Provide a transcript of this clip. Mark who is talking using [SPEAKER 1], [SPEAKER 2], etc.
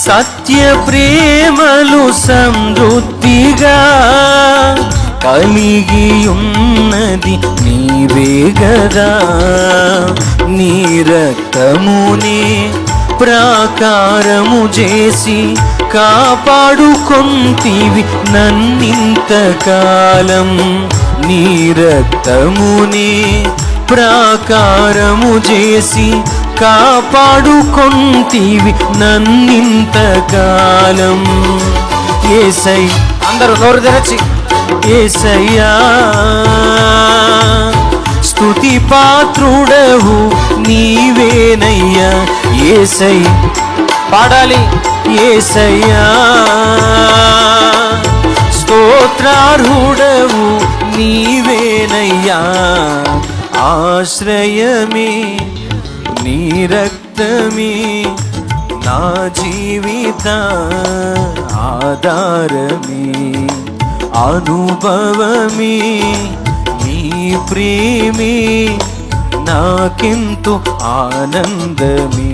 [SPEAKER 1] సత్య ప్రేమలు సమృద్ధిగా కలిగి ఉన్నది నీవే గదా. నీ రక్తమునే ప్రాకారము చేసి కాపాడుకొంటివి నన్నింతకాలం. నీ రక్తమునే ప్రాకారము చేసి కాపాడుకొంటివి నన్నింతకాలం. యేసయ్య, అందరూ నోరు తెరచి యేసయ్యా స్తుతి పాత్రుడవు నీవేనయ్యా. యేసయ్య పాడాలి, యేసయ్యా స్తోత్రార్హుడవు నీవేనయ్యా. ఆశ్రయమే నీ రక్తమే నా జీవిత ఆధారమే. అనుభవమే నీ ప్రేమే నాకెంతో ఆనందమే.